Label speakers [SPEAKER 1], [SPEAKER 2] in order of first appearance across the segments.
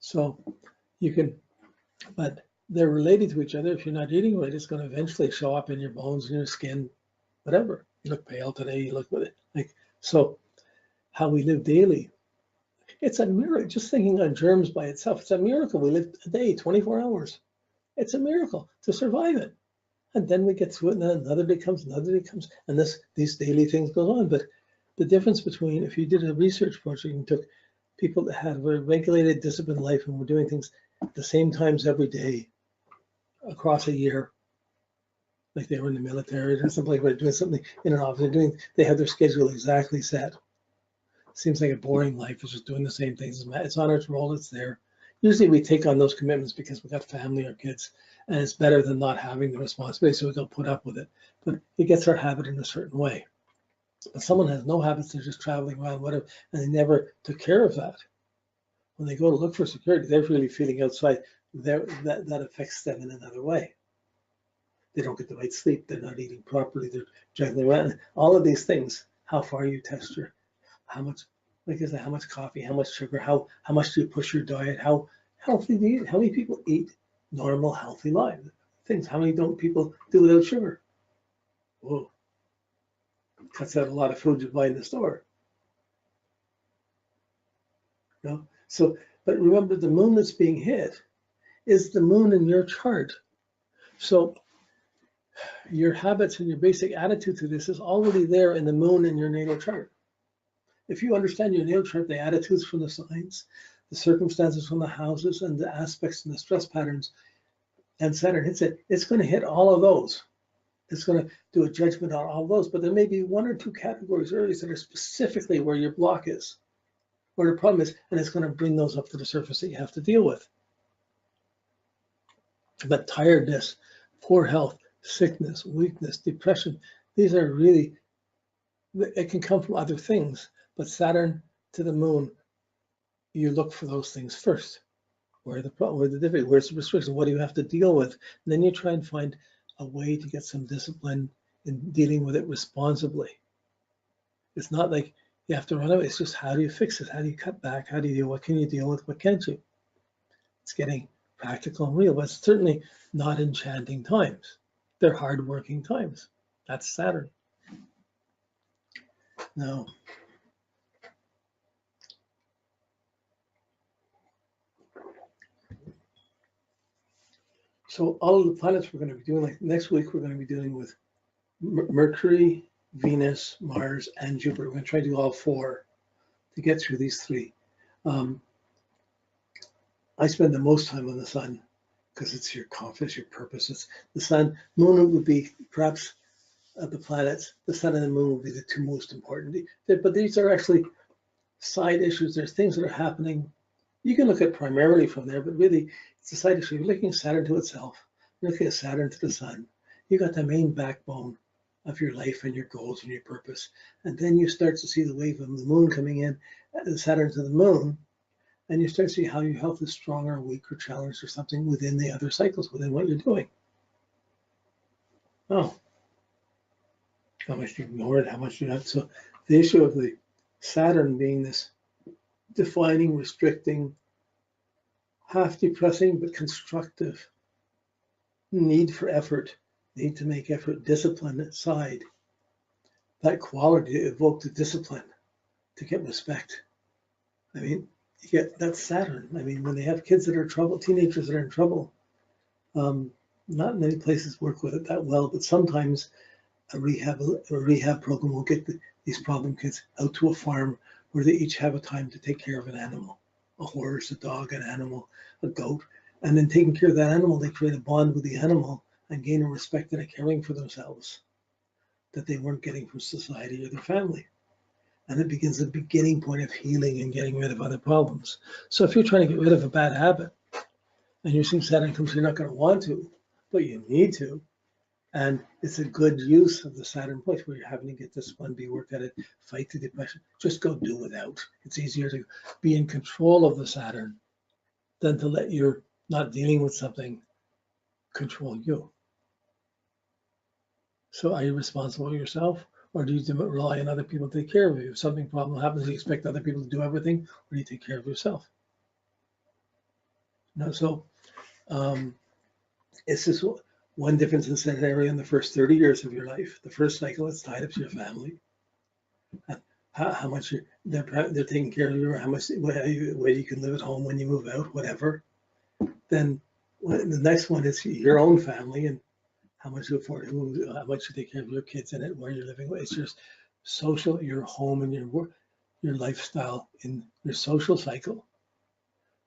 [SPEAKER 1] So you can, but they're related to each other. If you're not eating right, it's going to eventually show up in your bones and your skin, whatever. You look pale today, you look with it. Like, so how we live daily, it's a miracle. Just thinking on germs by itself, it's a miracle. We live a day, 24 hours. It's a miracle to survive it. And then we get through it, and then another day comes, and these daily things go on. But the difference between, if you did a research project and took people that had a regulated, disciplined life and were doing things at the same times every day across a year, like they were in the military or something like that, doing something in an office, they have their schedule exactly set. Seems like a boring life, is just doing the same things. It's on its roll, it's there. Usually we take on those commitments because we got family or kids, and it's better than not having the responsibility, so we don't put up with it. But it gets our habit in a certain way. But someone has no habits, they're just traveling around, whatever, and they never took care of that. When they go to look for security, they're really feeling outside. That affects them in another way. They don't get the right sleep, they're not eating properly, they're juggling around. All of these things, how far you test your, how much, like I said, how much coffee, how much sugar, how much do you push your diet, how healthy do you eat, how many people eat normal, healthy lives, things, how many don't people do without sugar? Whoa, cuts out a lot of food you buy in the store. You know? So, but remember, the moon that's being hit is the moon in your chart. So your habits and your basic attitude to this is already there in the moon in your natal chart. If you understand your natal chart, the attitudes from the signs, the circumstances from the houses, and the aspects and the stress patterns, and Saturn hits it, it's going to hit all of those. It's going to do a judgment on all of those, but there may be one or two categories areas that are specifically where your block is, where the problem is, and it's going to bring those up to the surface that you have to deal with. But tiredness, poor health, sickness, weakness, depression, these are really, it can come from other things, but Saturn to the moon, you look for those things first. Where the problem, where the difficulty, where's the restriction, what do you have to deal with? And then you try and find a way to get some discipline in dealing with it responsibly. It's not like you have to run away, it's just how do you fix it? How do you cut back? How do you deal? What can you deal with? What can't you? It's getting practical and real, but it's certainly not enchanting times. They're hard-working times. That's Saturn. Now, so all of the planets we're going to be doing, like next week, we're going to be dealing with Mercury, Venus, Mars, and Jupiter. We're going to try to do all four to get through these three. I spend the most time on the sun because it's your compass, your purpose. It's the sun. Moon would be perhaps of the planets. The sun and the moon would be the two most important. But these are actually side issues. There's things that are happening. You can look at primarily from there, but really it's a side issue. You're looking at Saturn to itself. You're looking at Saturn to the sun. You got the main backbone of your life and your goals and your purpose. And then you start to see the wave of the moon coming in, Saturn to the moon, and you start to see how your health is strong or weak or challenged or something within the other cycles, within what you're doing. Oh, how much you ignore it, how much you have. So the issue of the Saturn being this defining, restricting, half depressing but constructive need for effort, need to make effort, discipline side, that quality to evoke the discipline to get respect. I mean, you get that's Saturn. I mean, when they have kids that are in trouble, teenagers that are in trouble, not many places work with it that well, but sometimes a rehab program will get these problem kids out to a farm where they each have a time to take care of an animal, a horse, a dog, an animal, a goat, and then taking care of that animal, they create a bond with the animal and gain a respect and a caring for themselves that they weren't getting from society or their family. And it begins the beginning point of healing and getting rid of other problems. So if you're trying to get rid of a bad habit and you're seeing Saturn comes, you're not going to want to, but you need to. And it's a good use of the Saturn place where you're having to get this one, be worked at it, fight the depression, just go do without. It's easier to be in control of the Saturn than to let your not dealing with something control you. So are you responsible for yourself, or do you rely on other people to take care of you? If something problem happens, you expect other people to do everything, or do you take care of yourself? No, so it's just one difference in Sagittarius in the first 30 years of your life. The first cycle is tied up to your family. How much they're taking care of you, or how much where you can live at home when you move out, whatever. Then the next one is your own family and how much you afford, how much you take care of your kids in it, where you're living. It's just social, your home and your work, your lifestyle in your social cycle.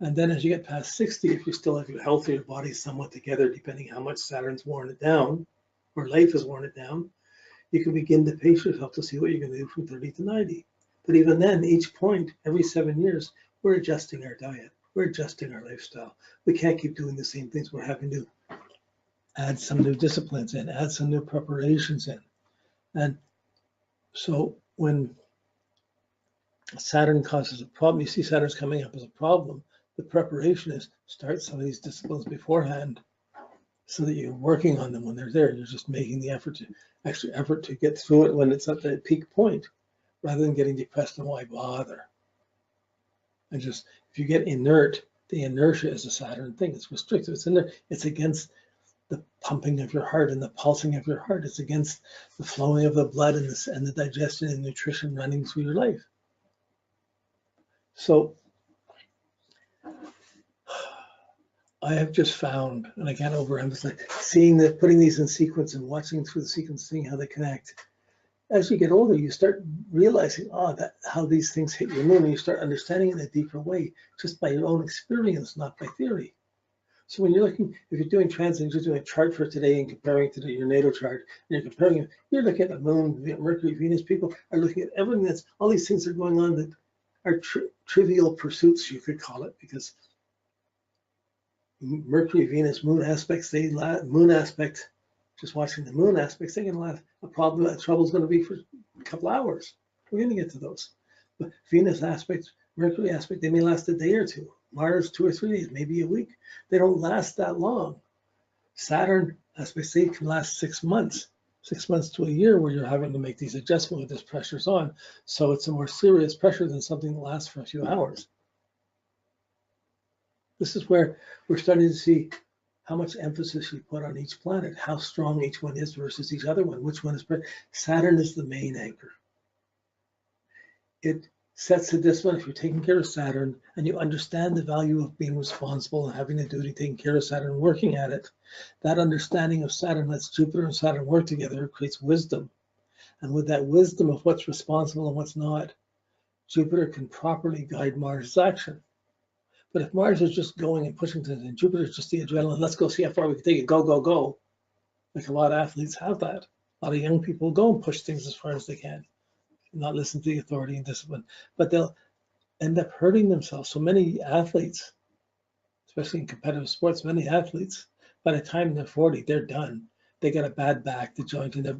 [SPEAKER 1] And then as you get past 60, if you still have your health or your body somewhat together, depending how much Saturn's worn it down or life has worn it down, you can begin to pace yourself to see what you're going to do from 30 to 90. But even then, each point, every 7 years, we're adjusting our diet. We're adjusting our lifestyle. We can't keep doing the same things. We're having to add some new disciplines in, add some new preparations in. And so when Saturn causes a problem, you see Saturn's coming up as a problem, the preparation is start some of these disciplines beforehand so that you're working on them when they're there. You're just making the extra effort to get through it when it's at that peak point, rather than getting depressed and why bother. And just, if you get inert, the inertia is a Saturn thing. It's restrictive. It's in there. It's against the pumping of your heart and the pulsing of your heart. It's against the flowing of the blood and the digestion and nutrition running through your life. So I have just found, and I can't overemphasize, seeing that, putting these in sequence and watching through the sequence, seeing how they connect. As you get older, you start realizing, how these things hit your moon, and you start understanding it in a deeper way, just by your own experience, not by theory. So when you're looking, if you're doing transits, you're doing a chart for today and comparing to your natal chart, and you're comparing it, you're looking at the moon, Mercury, Venus. People are looking at everything all these things are going on that are trivial pursuits, you could call it, because Mercury, Venus, moon aspects, just watching the moon aspects, they can last a problem. That trouble's going to be for a couple hours. We're going to get to those. But Venus aspects, Mercury aspect, they may last a day or two. Mars, 2 or 3 days, maybe a week. They don't last that long. Saturn aspects, they can last 6 months. 6 months to a year, where you're having to make these adjustments with this pressure's on. So it's a more serious pressure than something that lasts for a few hours. This is where we're starting to see how much emphasis we put on each planet, how strong each one is versus each other one, which one is better. Saturn is the main anchor. It sets the discipline. If you're taking care of Saturn and you understand the value of being responsible and having a duty, taking care of Saturn and working at it, that understanding of Saturn lets Jupiter and Saturn work together. It creates wisdom. And with that wisdom of what's responsible and what's not, Jupiter can properly guide Mars' action. But if Mars is just going and pushing things, and Jupiter is just the adrenaline, let's go see how far we can take it, go, go, go. Like a lot of athletes have that. A lot of young people go and push things as far as they can, not listen to the authority and discipline. But they'll end up hurting themselves. So many athletes, especially in competitive sports, many athletes, by the time they're 40, they're done. They got a bad back. The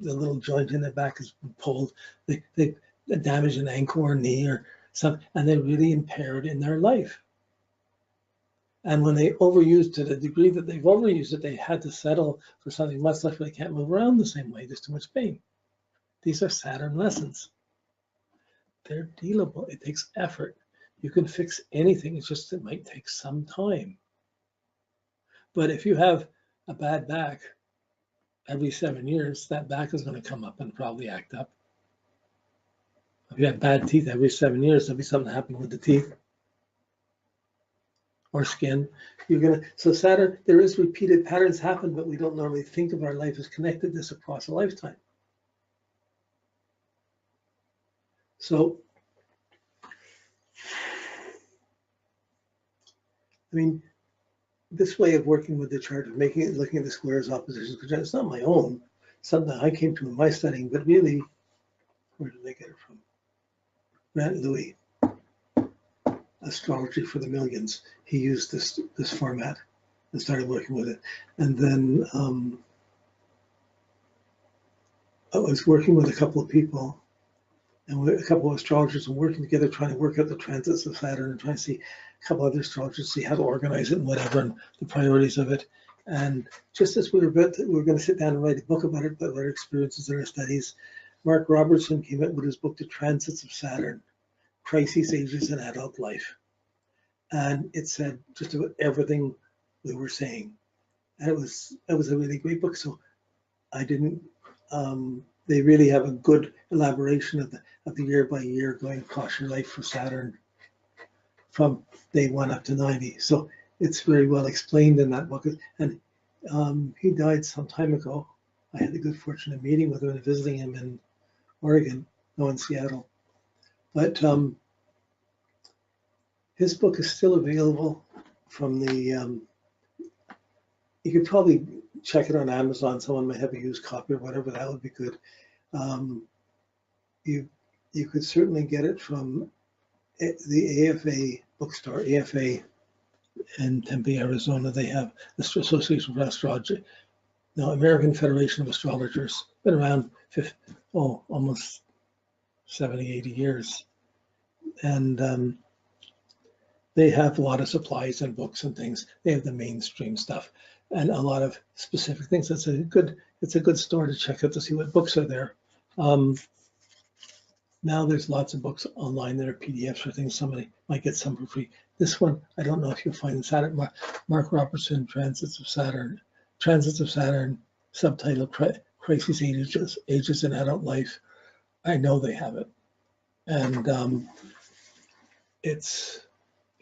[SPEAKER 1] little joint in their back is pulled. They damage an ankle or knee or something, and they're really impaired in their life. And when they overuse to the degree that they've overused it, they had to settle for something much less where they can't move around the same way. There's too much pain. These are Saturn lessons. They're dealable. It takes effort. You can fix anything. It's just it might take some time. But if you have a bad back every 7 years, that back is going to come up and probably act up. If you have bad teeth every 7 years, there'll be something happening with the teeth. Or skin, so Saturn, there is repeated patterns happen, but we don't normally think of our life as connectedness across a lifetime. So, I mean, this way of working with the chart, of looking at the squares, oppositions, because it's not my own, something I came to in my studying, but really, where did I get it from? Grant Louis. Astrology for the Millions. He used this format and started working with it. And then I was working with a couple of people and a couple of astrologers and working together, trying to work out the transits of Saturn and trying to see a couple other astrologers, see how to organize it and whatever, and the priorities of it. And just as we were going to sit down and write a book about it, about our experiences and our studies, Mark Robertson came out with his book, The Transits of Saturn, Crises, Ages, and Adult Life. and it said just about everything we were saying. And it was a really great book. So I didn't. They really have a good elaboration of the year by year going across your life for Saturn from day 1 up to 90. So it's very well explained in that book. And he died some time ago. I had the good fortune of meeting with him and visiting him in Oregon, no, in Seattle. But his book is still available from the. You could probably check it on Amazon. Someone may have a used copy or whatever. That would be good. You could certainly get it from the AFA bookstore, AFA in Tempe, Arizona. They have the Association for Astrology. Now, American Federation of Astrologers, been around almost 70, 80 years. And they have a lot of supplies and books and things. They have the mainstream stuff and a lot of specific things. It's a good store to check out to see what books are there. Now there's lots of books online that are PDFs for things. Somebody might get some for free. This one, I don't know if you'll find it. Saturn, Mark Robertson, Transits of Saturn, subtitle Crisis Ages in Adult Life. I know they have it. And it's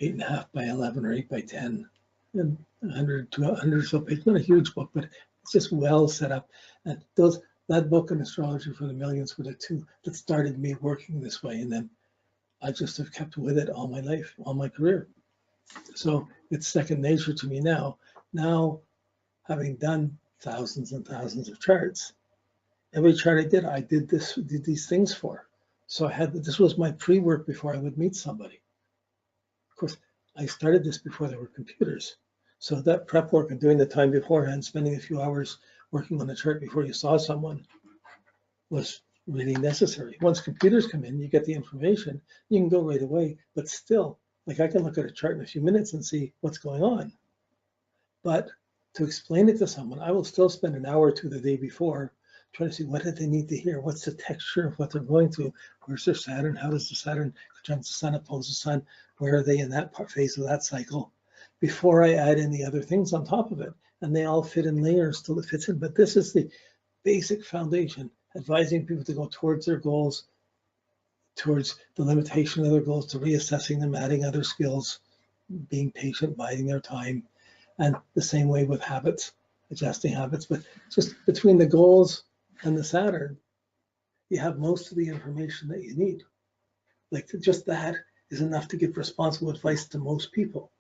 [SPEAKER 1] 8.5 by 11 or 8 by 10 and 100 to 100 or so pages. Not a huge book, but it's just well set up. And that book and Astrology for the Millions were the two that started me working this way. And then I just have kept with it all my life, all my career. So it's second nature to me now. Now, having done thousands and thousands of charts, every chart I did these things for. So this was my pre-work before I would meet somebody. Of course, I started this before there were computers. So that prep work and doing the time beforehand, spending a few hours working on the chart before you saw someone was really necessary. Once computers come in, you get the information, you can go right away, but still, like I can look at a chart in a few minutes and see what's going on. But to explain it to someone, I will still spend an hour or two the day before trying to see what did they need to hear, what's the texture of what they're going through, where's their Saturn, how does the Saturn conjunct the Sun, oppose the Sun, where are they in that phase of that cycle, before I add in the other things on top of it. And they all fit in layers till it fits in. But this is the basic foundation, advising people to go towards their goals, towards the limitation of their goals, to reassessing them, adding other skills, being patient, biding their time. And the same way with habits, adjusting habits. But just between the goals and the Saturn, you have most of the information that you need. Like just that is enough to give responsible advice to most people.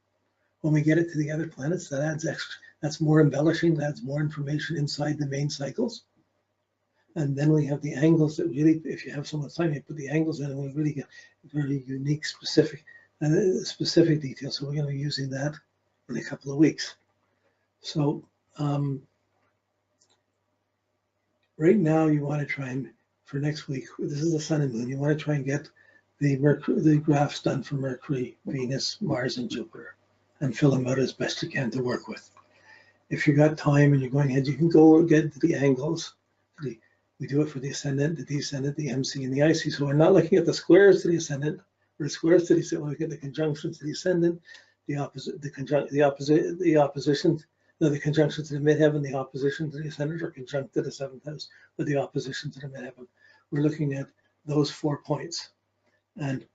[SPEAKER 1] When we get it to the other planets, that adds extra. That's more embellishing, that adds more information inside the main cycles. And then we have the angles that really, if you have so much time, you put the angles in and we really get very unique, specific details. So we're going to be using that in a couple of weeks. So right now you want to try and, for next week, this is the Sun and Moon, you want to try and get the graphs done for Mercury, Venus, Mars, and Jupiter, and fill them out as best you can to work with. If you've got time and you're going ahead, you can go get the angles. We do it for the ascendant, the descendant, the MC, and the IC. So we're not looking at the squares to the ascendant or the squares to the descendant. We're looking at the conjunctions to the ascendant, the conjunction to the midheaven, the opposition to the ascendant, or conjunct to the seventh house, or the opposition to the midheaven. We're looking at those 4 points. And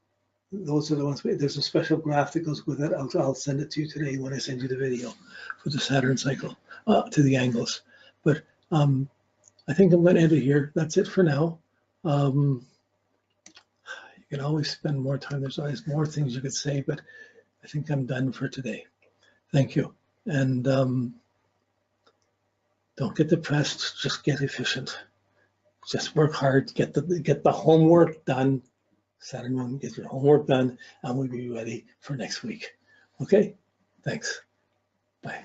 [SPEAKER 1] those are the ones, there's a special graph that goes with it. I'll send it to you today when I send you the video for the Saturn cycle, to the angles. But I think I'm going to end it here. That's it for now. You can always spend more time. There's always more things you could say, but I think I'm done for today. Thank you. And don't get depressed, just get efficient. Just work hard, get the homework done. Saturn Moon, get your homework done, and we'll be ready for next week. Okay? Thanks. Bye.